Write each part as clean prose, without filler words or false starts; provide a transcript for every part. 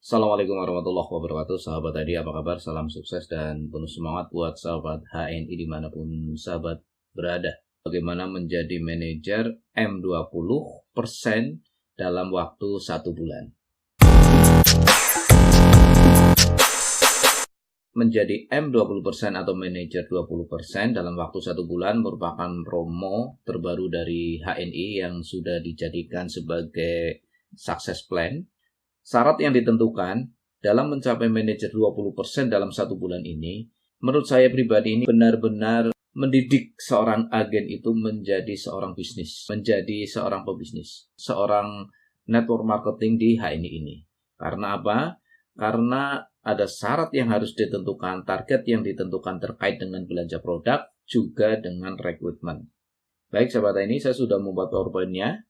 Assalamualaikum warahmatullahi wabarakatuh. Sahabat tadi apa kabar? Salam sukses dan penuh semangat buat sahabat HNI dimanapun sahabat berada. Bagaimana menjadi manajer M20% dalam waktu 1 bulan. Menjadi M20% atau manajer 20% dalam waktu 1 bulan merupakan promo terbaru dari HNI yang sudah dijadikan sebagai success plan. Syarat yang ditentukan dalam mencapai manajer 20% dalam 1 bulan ini, menurut saya pribadi ini benar-benar mendidik seorang agen itu menjadi seorang bisnis, menjadi seorang pebisnis, seorang network marketing di HNI ini. Karena apa? Karena ada syarat yang harus ditentukan, target yang ditentukan terkait dengan belanja produk, juga dengan rekrutmen. Baik sahabat ini, saya sudah membuat PowerPoint-nya.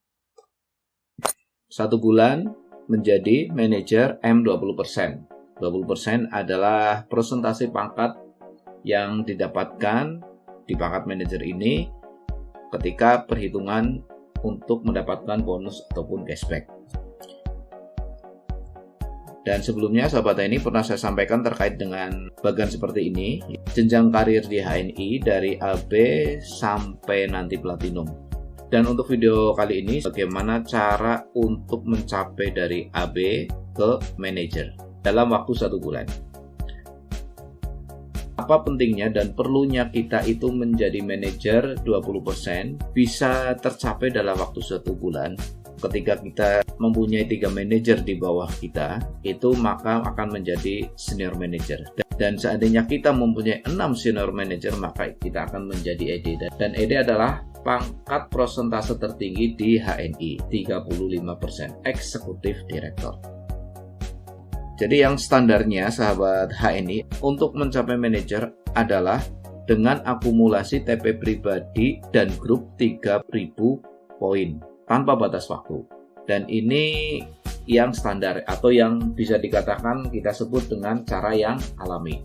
1 bulan menjadi manajer M20%. 20% adalah persentase pangkat yang didapatkan di pangkat manajer ini ketika perhitungan untuk mendapatkan bonus ataupun cashback. Dan sebelumnya sahabat ini pernah saya sampaikan terkait dengan bagian seperti ini, jenjang karir di HNI dari AB sampai nanti platinum. Dan untuk video kali ini bagaimana cara untuk mencapai dari AB ke manajer dalam waktu 1 bulan. Apa pentingnya dan perlunya kita itu menjadi manajer 20% bisa tercapai dalam waktu 1 bulan. Ketika kita mempunyai 3 manajer di bawah kita, itu maka akan menjadi senior manager. Dan seandainya kita mempunyai 6 senior manager, maka kita akan menjadi ED. Dan ED adalah pangkat persentase tertinggi di HNI, 35%, eksekutif direktur. Jadi yang standarnya sahabat HNI untuk mencapai manajer adalah dengan akumulasi TP pribadi dan grup 3.000 poin tanpa batas waktu. Dan ini yang standar atau yang bisa dikatakan kita sebut dengan cara yang alami.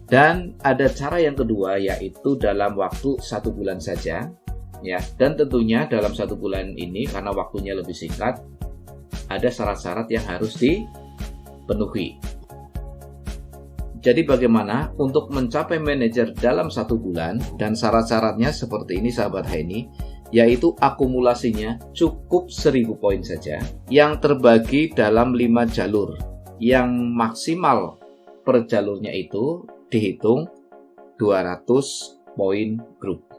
Dan ada cara yang kedua yaitu dalam waktu 1 bulan saja. Ya, dan tentunya dalam 1 bulan ini karena waktunya lebih singkat, ada syarat-syarat yang harus dipenuhi. Jadi bagaimana untuk mencapai manajer dalam 1 bulan dan syarat-syaratnya seperti ini sahabat HNI, yaitu akumulasinya cukup 1000 poin saja yang terbagi dalam 5 jalur yang maksimal per jalurnya itu dihitung 200 poin grup.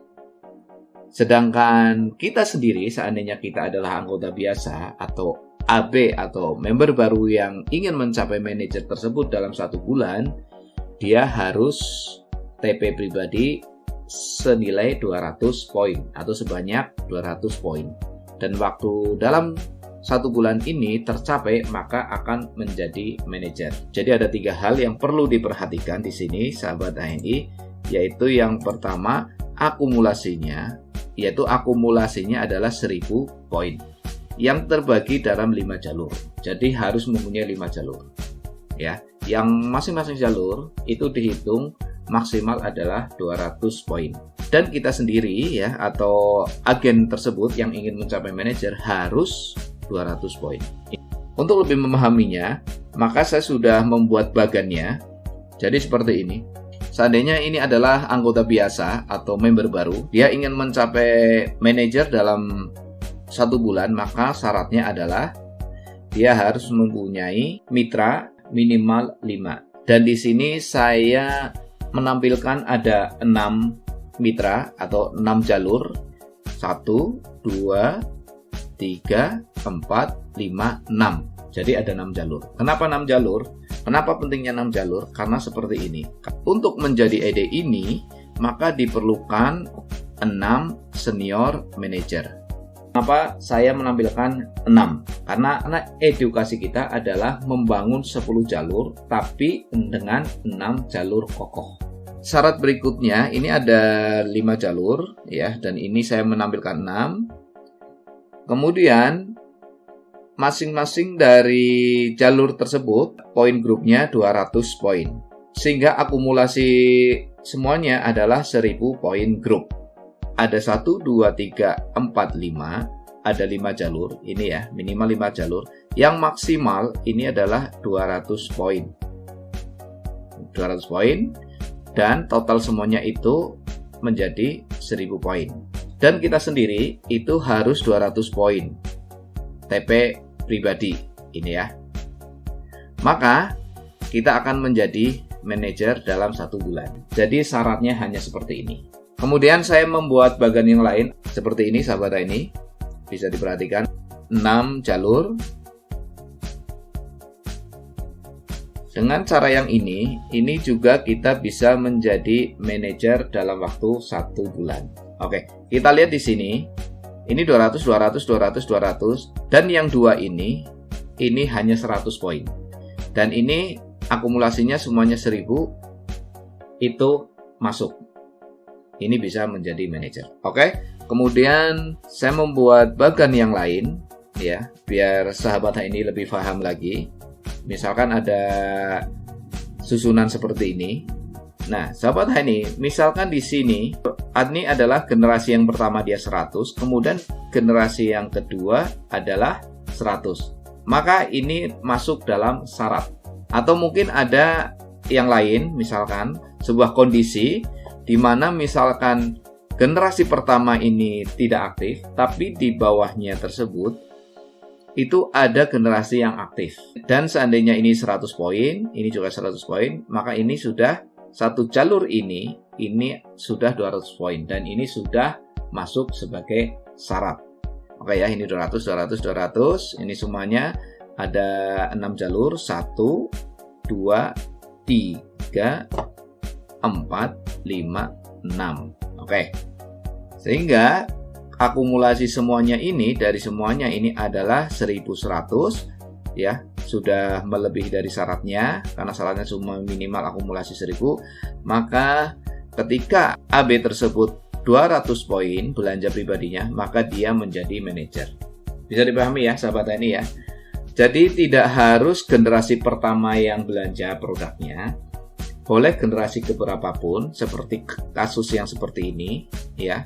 Sedangkan kita sendiri seandainya kita adalah anggota biasa atau AB atau member baru yang ingin mencapai manajer tersebut dalam 1 bulan, dia harus TP pribadi senilai 200 poin atau sebanyak 200 poin. Dan waktu dalam 1 bulan ini tercapai maka akan menjadi manajer. Jadi ada 3 hal yang perlu diperhatikan di sini sahabat HNI, yaitu yang pertama akumulasinya, yaitu akumulasinya adalah 1000 poin yang terbagi dalam 5 jalur. Jadi harus mempunyai 5 jalur. Ya, yang masing-masing jalur itu dihitung maksimal adalah 200 poin. Dan kita sendiri ya atau agen tersebut yang ingin mencapai manajer harus 200 poin. Untuk lebih memahaminya, maka saya sudah membuat bagannya. Jadi seperti ini. Seandainya ini adalah anggota biasa atau member baru, dia ingin mencapai manajer dalam 1 bulan, maka syaratnya adalah dia harus mempunyai mitra minimal 5. Dan di sini saya menampilkan ada 6 mitra atau 6 jalur. 1, 2, 3, 4, 5, 6. Jadi ada 6 jalur. Kenapa 6 jalur? Kenapa pentingnya 6 jalur? Karena seperti ini. Untuk menjadi ED ini, maka diperlukan 6 senior manager. Kenapa saya menampilkan 6? Karena edukasi kita adalah membangun 10 jalur, tapi dengan 6 jalur kokoh. Syarat berikutnya, ini ada 5 jalur, ya, dan ini saya menampilkan 6. Kemudian, masing-masing dari jalur tersebut poin grupnya 200 poin sehingga akumulasi semuanya adalah 1000 poin grup. Ada 1, 2, 3, 4, 5 ada 5 jalur, ini ya, minimal 5 jalur. Yang maksimal ini adalah 200 poin. 200 poin, dan total semuanya itu menjadi 1000 poin. Dan kita sendiri itu harus 200 poin TP pribadi, ini ya. Maka kita akan menjadi manajer dalam 1 bulan. Jadi syaratnya hanya seperti ini. Kemudian saya membuat bagian yang lain seperti ini, sahabat ini. Bisa diperhatikan 6 jalur. Dengan cara yang ini juga kita bisa menjadi manajer dalam waktu 1 bulan. Oke, kita lihat di sini. Ini 200, 200, 200, 200. Dan yang 2 ini hanya 100 poin. Dan ini akumulasinya semuanya 1000. Itu masuk. Ini bisa menjadi manajer. Oke, kemudian saya membuat bagian yang lain ya, biar sahabat ini lebih paham lagi. Misalkan ada susunan seperti ini. Nah, sahabat ini, misalkan di sini ini adalah generasi yang pertama dia 100, kemudian generasi yang kedua adalah 100. Maka ini masuk dalam syarat. Atau mungkin ada yang lain, misalkan sebuah kondisi di mana misalkan generasi pertama ini tidak aktif, tapi di bawahnya tersebut itu ada generasi yang aktif. Dan seandainya ini 100 poin, ini juga 100 poin, maka ini sudah satu jalur ini sudah 200 poin. Dan ini sudah masuk sebagai syarat. Oke ya, ini 200, 200, 200. Ini semuanya ada 6 jalur. 1, 2, 3, 4, 5, 6. Oke. Sehingga akumulasi semuanya ini dari semuanya ini adalah 1100 ya, sudah melebihi dari syaratnya karena syaratnya cuma minimal akumulasi 1000. Maka ketika AB tersebut 200 poin belanja pribadinya, maka dia menjadi manajer. Bisa dipahami ya sahabat ini ya. Jadi tidak harus generasi pertama yang belanja produknya. Boleh generasi keberapapun, seperti kasus yang seperti ini ya.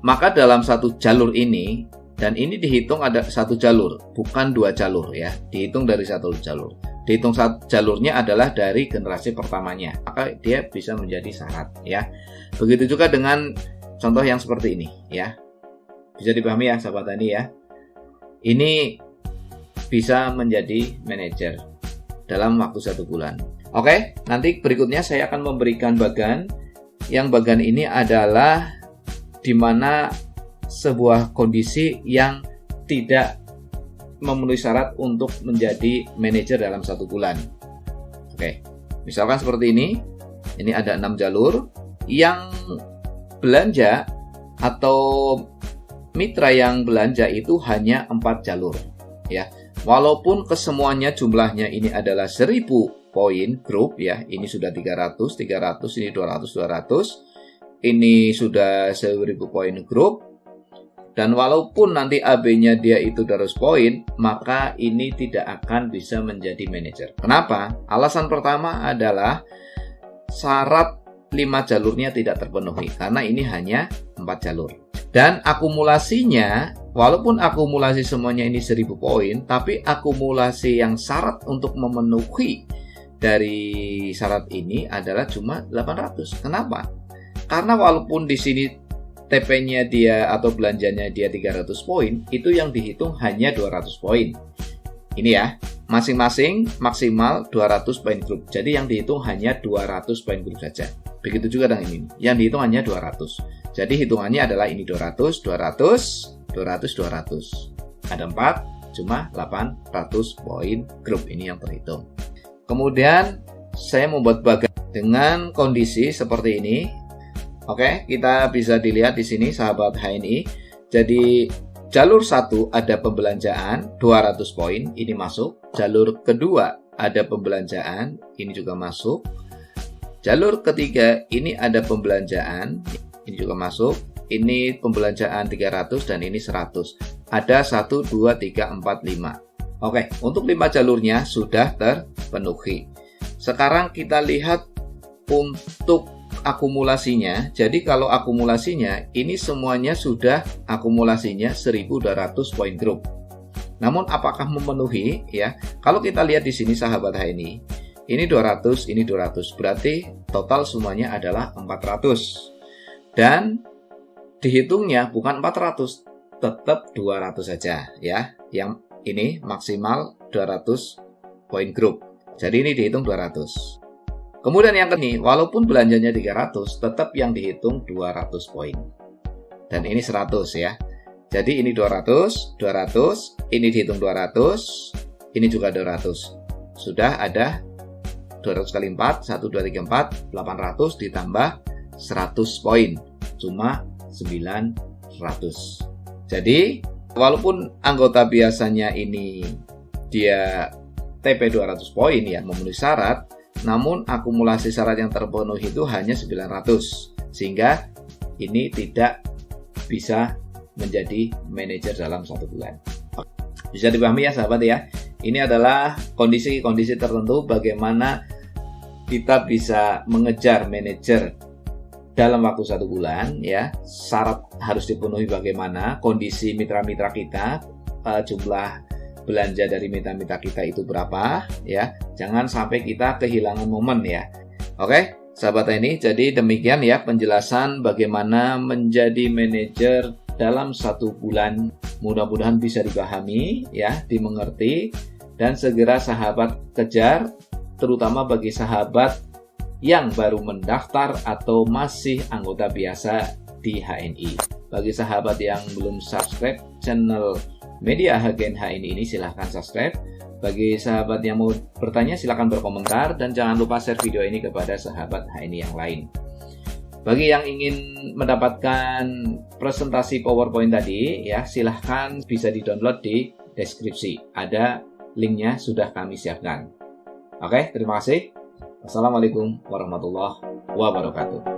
Maka dalam satu jalur ini, dan ini dihitung ada 1 jalur, bukan 2 jalur ya, dihitung dari 1 jalur. Dihitung jalurnya adalah dari generasi pertamanya, maka dia bisa menjadi syarat ya. Begitu juga dengan contoh yang seperti ini ya. Bisa dipahami ya sahabat tani ya. Ini bisa menjadi manajer dalam waktu 1 bulan. Oke, nanti berikutnya saya akan memberikan bagian. Yang bagian ini adalah di mana sebuah kondisi yang tidak memenuhi syarat untuk menjadi manajer dalam 1 bulan. Oke, misalkan seperti ini. Ini ada 6 jalur. Yang belanja atau mitra yang belanja itu hanya 4 jalur ya. Walaupun kesemuanya jumlahnya ini adalah 1000 poin grup ya, ini sudah 300, 300, ini 200, 200, ini sudah 1000 poin grup. Dan walaupun nanti AB-nya dia itu 200 poin, maka ini tidak akan bisa menjadi manajer. Kenapa? Alasan pertama adalah syarat 5 jalurnya tidak terpenuhi, karena ini hanya 4 jalur. Dan akumulasinya, walaupun akumulasi semuanya ini 1000 poin, tapi akumulasi yang syarat untuk memenuhi dari syarat ini adalah cuma 800. Kenapa? Karena walaupun di sini TP-nya dia atau belanjanya dia 300 poin, itu yang dihitung hanya 200 poin. Ini ya, masing-masing maksimal 200 poin grup. Jadi yang dihitung hanya 200 poin grup saja. Begitu juga dengan ini, yang dihitung hanya 200. Jadi hitungannya adalah ini 200, 200, 200, 200. Ada 4, cuma 800 poin grup ini yang terhitung. Kemudian saya membuat bagian dengan kondisi seperti ini. Oke, kita bisa dilihat di sini sahabat HNI. Jadi jalur 1 ada pembelanjaan 200 poin, ini masuk. Jalur kedua ada pembelanjaan, ini juga masuk. Jalur ketiga ini ada pembelanjaan, ini juga masuk. Ini pembelanjaan 300 dan ini 100. Ada 1, 2, 3, 4, 5. Oke, untuk 5 jalurnya sudah terpenuhi. Sekarang kita lihat untuk akumulasinya. Jadi kalau akumulasinya ini semuanya sudah akumulasinya 1200 poin grup. Namun apakah memenuhi ya? Kalau kita lihat di sini sahabat HNI, ini 200, ini 200. Berarti total semuanya adalah 400. Dan dihitungnya bukan 400, tetap 200 saja ya. Yang ini maksimal 200 poin grup. Jadi ini dihitung 200. Kemudian yang ini, walaupun belanjanya 300, tetap yang dihitung 200 poin. Dan ini 100 ya. Jadi ini 200, 200, ini dihitung 200, ini juga 200. Sudah ada 200 kali 4, 1, 2, 3, 4, 800 ditambah 100 poin. Cuma 900. Jadi, walaupun anggota biasanya ini dia TP 200 poin ya, memenuhi syarat, namun akumulasi syarat yang terpenuhi itu hanya 900. Sehingga ini tidak bisa menjadi manajer dalam 1 bulan. Bisa dipahami ya sahabat ya. Ini adalah kondisi-kondisi tertentu bagaimana kita bisa mengejar manajer dalam waktu 1 bulan ya. Syarat harus dipenuhi bagaimana, kondisi mitra-mitra kita, jumlah belanja dari mitra-mitra kita itu berapa ya. Jangan sampai kita kehilangan momen ya. Oke, sahabat ini, jadi demikian ya penjelasan bagaimana menjadi manajer dalam 1 bulan. Mudah-mudahan bisa dipahami ya, dimengerti, dan segera sahabat kejar, terutama bagi sahabat yang baru mendaftar atau masih anggota biasa di HNI. Bagi sahabat yang belum subscribe channel Media Agen HNI ini, silahkan subscribe. Bagi sahabat yang mau bertanya silahkan berkomentar, dan jangan lupa share video ini kepada sahabat HNI yang lain. Bagi yang ingin mendapatkan presentasi PowerPoint tadi ya, silahkan bisa di-download di deskripsi. Ada linknya sudah kami siapkan. Oke, terima kasih. Assalamualaikum warahmatullahi wabarakatuh.